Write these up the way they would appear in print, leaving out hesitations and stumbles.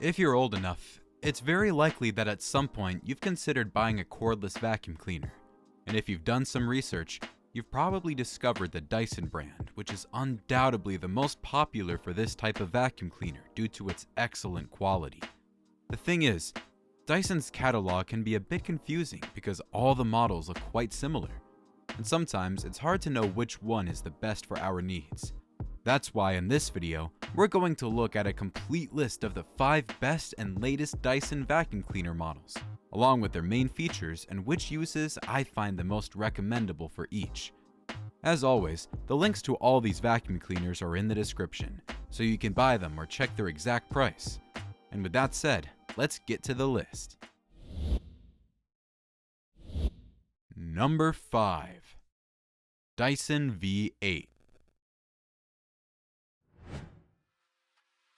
If you're old enough, it's very likely that at some point you've considered buying a cordless vacuum cleaner. And if you've done some research, you've probably discovered the Dyson brand, which is undoubtedly the most popular for this type of vacuum cleaner due to its excellent quality. The thing is, Dyson's catalog can be a bit confusing because all the models look quite similar, and sometimes it's hard to know which one is the best for our needs. That's why in this video, we're going to look at a complete list of the 5 best and latest Dyson vacuum cleaner models, along with their main features and which uses I find the most recommendable for each. As always, the links to all these vacuum cleaners are in the description, so you can buy them or check their exact price. And with that said, let's get to the list. Number 5. Dyson V8.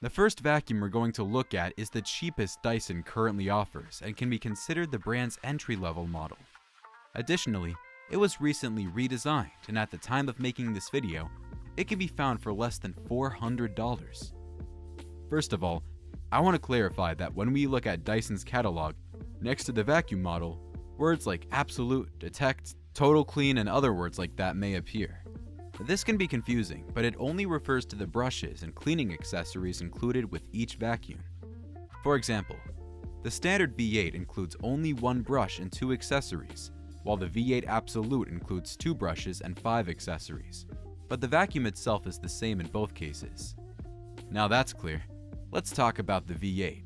The first vacuum we're going to look at is the cheapest Dyson currently offers and can be considered the brand's entry-level model. Additionally, it was recently redesigned, and at the time of making this video, it can be found for less than $400. First of all, I want to clarify that when we look at Dyson's catalog, next to the vacuum model, words like absolute, detect, total clean, and other words like that may appear. This can be confusing, but it only refers to the brushes and cleaning accessories included with each vacuum. For example, the standard V8 includes only 1 brush and 2 accessories, while the V8 Absolute includes 2 brushes and 5 accessories, but the vacuum itself is the same in both cases. Now that's clear, let's talk about the V8.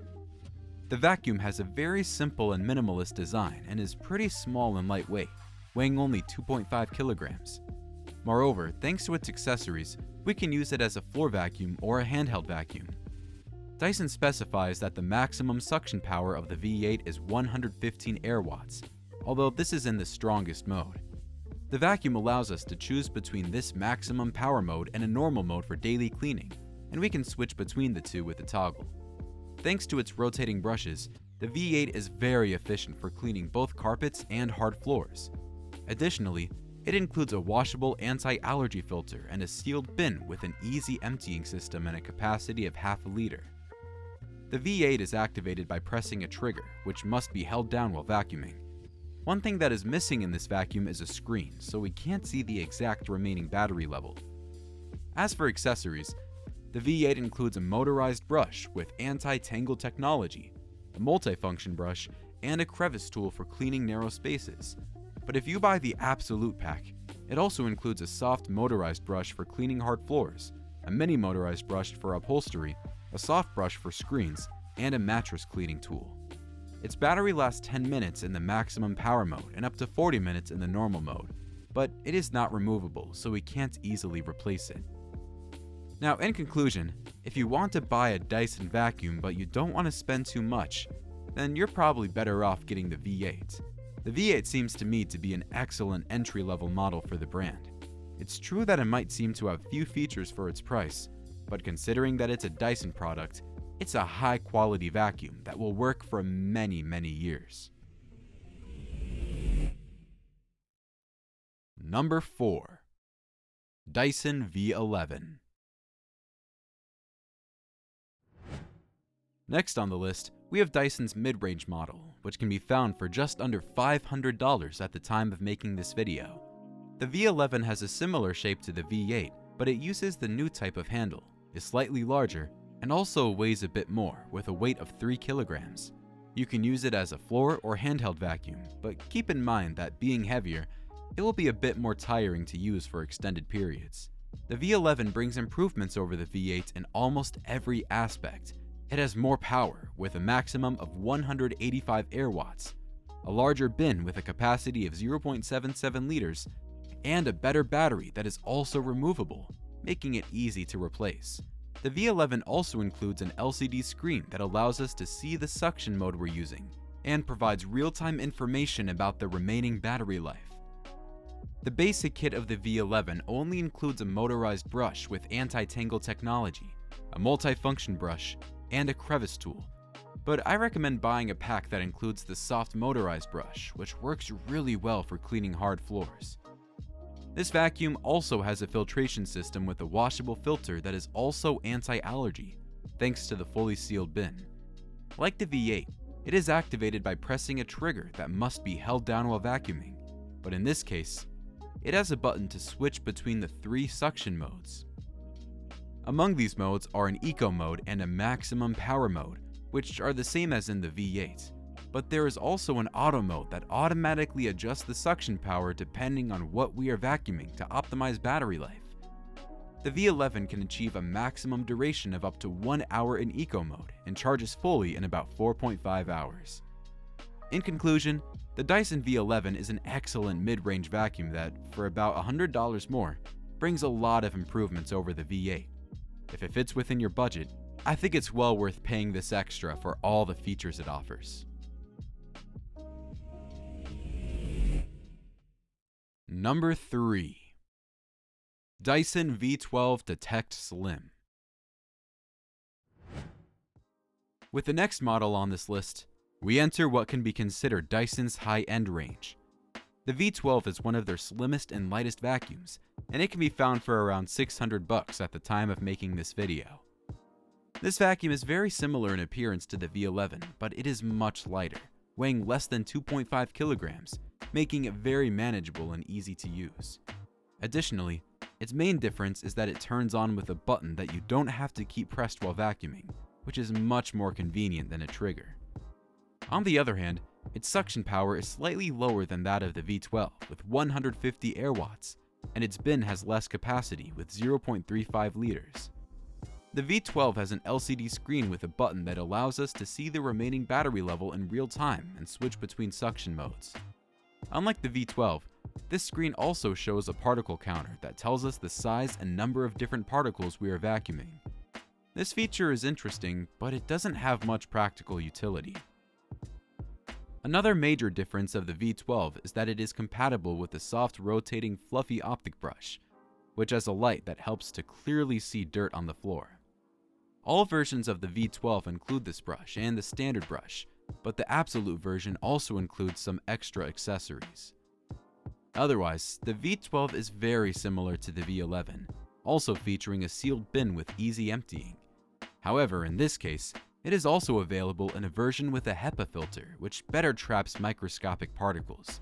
The vacuum has a very simple and minimalist design and is pretty small and lightweight, weighing only 2.5 kilograms. Moreover, thanks to its accessories, we can use it as a floor vacuum or a handheld vacuum. Dyson specifies that the maximum suction power of the V8 is 115 air watts, although this is in the strongest mode. The vacuum allows us to choose between this maximum power mode and a normal mode for daily cleaning, and we can switch between the two with a toggle. Thanks to its rotating brushes, the V8 is very efficient for cleaning both carpets and hard floors. Additionally, it includes a washable anti-allergy filter and a sealed bin with an easy emptying system and a capacity of half a liter. The V8 is activated by pressing a trigger, which must be held down while vacuuming. One thing that is missing in this vacuum is a screen, so we can't see the exact remaining battery level. As for accessories, the V8 includes a motorized brush with anti-tangle technology, a multifunction brush, and a crevice tool for cleaning narrow spaces. But if you buy the Absolute pack, it also includes a soft motorized brush for cleaning hard floors, a mini motorized brush for upholstery, a soft brush for screens, and a mattress cleaning tool. Its battery lasts 10 minutes in the maximum power mode and up to 40 minutes in the normal mode, but it is not removable, so we can't easily replace it. Now, in conclusion, if you want to buy a Dyson vacuum but you don't want to spend too much, then you're probably better off getting the V8. The V8 seems to me to be an excellent entry-level model for the brand. It's true that it might seem to have few features for its price, but considering that it's a Dyson product, it's a high-quality vacuum that will work for many, many years. Number 4. Dyson V11. Next on the list, we have Dyson's mid-range model, which can be found for just under $500 at the time of making this video. The V11 has a similar shape to the V8, but it uses the new type of handle, is slightly larger, and also weighs a bit more, with a weight of 3 kilograms. You can use it as a floor or handheld vacuum, but keep in mind that being heavier, it will be a bit more tiring to use for extended periods. The V11 brings improvements over the V8 in almost every aspect. It has more power, with a maximum of 185 air watts, a larger bin with a capacity of 0.77 liters, and a better battery that is also removable, making it easy to replace. The V11 also includes an LCD screen that allows us to see the suction mode we're using, and provides real-time information about the remaining battery life. The basic kit of the V11 only includes a motorized brush with anti-tangle technology, a multifunction brush, and a crevice tool, but I recommend buying a pack that includes the soft motorized brush, which works really well for cleaning hard floors. This vacuum also has a filtration system with a washable filter that is also anti-allergy, thanks to the fully sealed bin. Like the V8, it is activated by pressing a trigger that must be held down while vacuuming, but in this case, it has a button to switch between the 3 suction modes. Among these modes are an eco mode and a maximum power mode, which are the same as in the V8, but there is also an auto mode that automatically adjusts the suction power depending on what we are vacuuming to optimize battery life. The V11 can achieve a maximum duration of up to 1 hour in eco mode and charges fully in about 4.5 hours. In conclusion, the Dyson V11 is an excellent mid-range vacuum that, for about $100 more, brings a lot of improvements over the V8. If it fits within your budget, I think it's well worth paying this extra for all the features it offers. Number 3. Dyson V12 Detect Slim. With the next model on this list, we enter what can be considered Dyson's high-end range. The V12 is one of their slimmest and lightest vacuums, and it can be found for around $600 at the time of making this video. This vacuum is very similar in appearance to the V11, but it is much lighter, weighing less than 2.5 kilograms, making it very manageable and easy to use. Additionally, its main difference is that it turns on with a button that you don't have to keep pressed while vacuuming, which is much more convenient than a trigger. On the other hand, its suction power is slightly lower than that of the V12 with 150 air watts, and its bin has less capacity with 0.35 liters. The V12 has an LCD screen with a button that allows us to see the remaining battery level in real time and switch between suction modes. Unlike the V12, this screen also shows a particle counter that tells us the size and number of different particles we are vacuuming. This feature is interesting, but it doesn't have much practical utility. Another major difference of the V12 is that it is compatible with the soft rotating fluffy optic brush, which has a light that helps to clearly see dirt on the floor. All versions of the V12 include this brush and the standard brush, but the absolute version also includes some extra accessories. Otherwise, the V12 is very similar to the V11, also featuring a sealed bin with easy emptying. However, in this case, it is also available in a version with a HEPA filter, which better traps microscopic particles.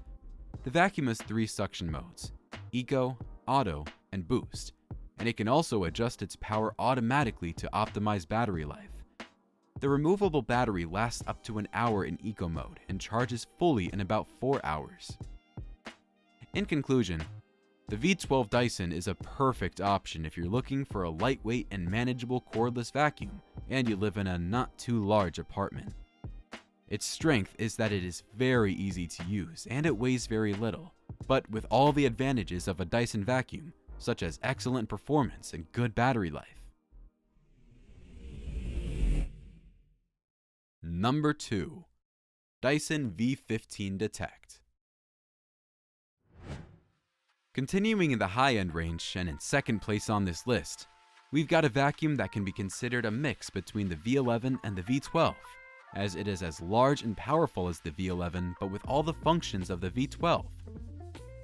The vacuum has 3 suction modes: Eco, Auto, and Boost, and it can also adjust its power automatically to optimize battery life. The removable battery lasts up to an hour in Eco mode and charges fully in about 4 hours. In conclusion, the V12 Dyson is a perfect option if you're looking for a lightweight and manageable cordless vacuum and you live in a not too large apartment. Its strength is that it is very easy to use and it weighs very little, but with all the advantages of a Dyson vacuum, such as excellent performance and good battery life. Number 2. Dyson V15 Detect. Continuing in the high-end range and in second place on this list, we've got a vacuum that can be considered a mix between the V11 and the V12, as it is as large and powerful as the V11 but with all the functions of the V12.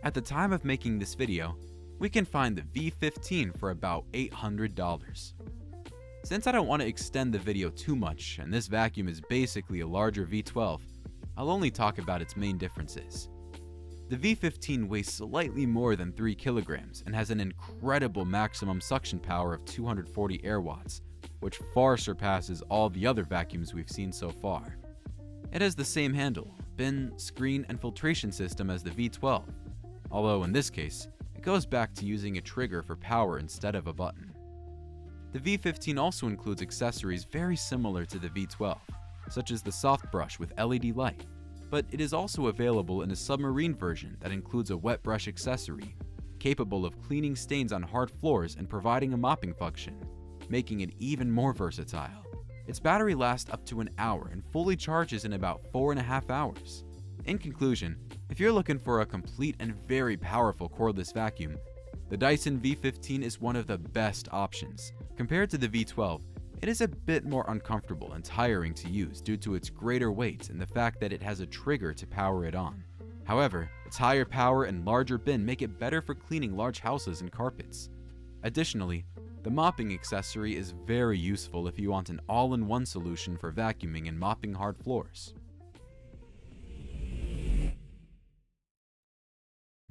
At the time of making this video, we can find the V15 for about $800. Since I don't want to extend the video too much and this vacuum is basically a larger V12, I'll only talk about its main differences. The V15 weighs slightly more than 3 kilograms and has an incredible maximum suction power of 240 air watts, which far surpasses all the other vacuums we've seen so far. It has the same handle, bin, screen, and filtration system as the V12, although in this case, it goes back to using a trigger for power instead of a button. The V15 also includes accessories very similar to the V12, such as the soft brush with LED light, but it is also available in a submarine version that includes a wet brush accessory, capable of cleaning stains on hard floors and providing a mopping function, making it even more versatile. Its battery lasts up to an hour and fully charges in about 4.5 hours. In conclusion, if you're looking for a complete and very powerful cordless vacuum, the Dyson V15 is one of the best options. Compared to the V12, it is a bit more uncomfortable and tiring to use due to its greater weight and the fact that it has a trigger to power it on. However, its higher power and larger bin make it better for cleaning large houses and carpets. Additionally, The mopping accessory is very useful if you want an all-in-one solution for vacuuming and mopping hard floors.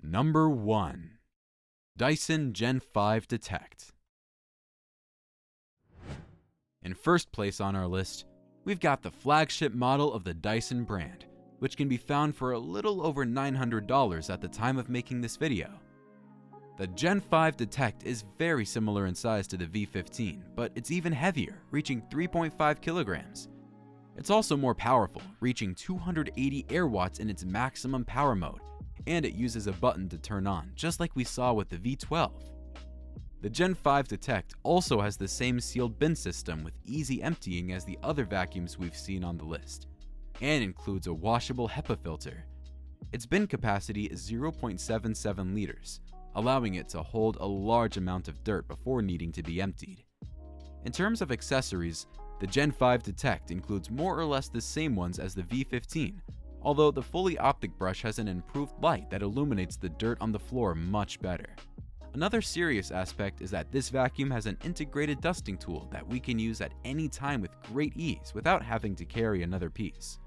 Number 1. Dyson Gen 5 Detect. In first place on our list, we've got the flagship model of the Dyson brand, which can be found for a little over $900 at the time of making this video. The Gen 5 Detect is very similar in size to the V15, but it's even heavier, reaching 3.5 kilograms. It's also more powerful, reaching 280 air watts in its maximum power mode, and it uses a button to turn on, just like we saw with the V12. The Gen 5 Detect also has the same sealed bin system with easy emptying as the other vacuums we've seen on the list, and includes a washable HEPA filter. Its bin capacity is 0.77 liters, allowing it to hold a large amount of dirt before needing to be emptied. In terms of accessories, the Gen 5 Detect includes more or less the same ones as the V15, although the fully optic brush has an improved light that illuminates the dirt on the floor much better. Another serious aspect is that this vacuum has an integrated dusting tool that we can use at any time with great ease without having to carry another piece.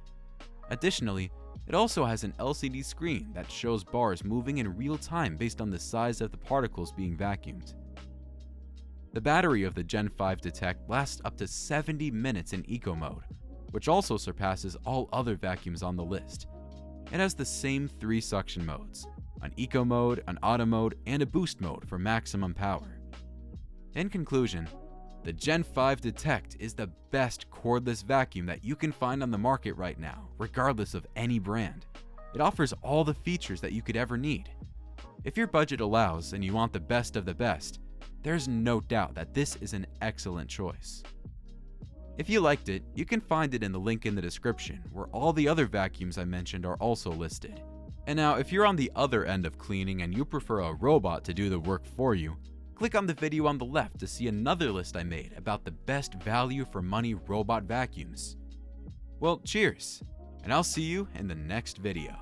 Additionally, it also has an LCD screen that shows bars moving in real time based on the size of the particles being vacuumed. The battery of the Gen 5 Detect lasts up to 70 minutes in eco mode, which also surpasses all other vacuums on the list. It has the same 3 suction modes: an eco mode, an auto mode, and a boost mode for maximum power. In conclusion, the Gen 5 Detect is the best cordless vacuum that you can find on the market right now, regardless of any brand. It offers all the features that you could ever need. If your budget allows and you want the best of the best, there's no doubt that this is an excellent choice. If you liked it, you can find it in the link in the description, where all the other vacuums I mentioned are also listed. And now, if you're on the other end of cleaning and you prefer a robot to do the work for you, click on the video on the left to see another list I made about the best value for money robot vacuums. Well, cheers, and I'll see you in the next video.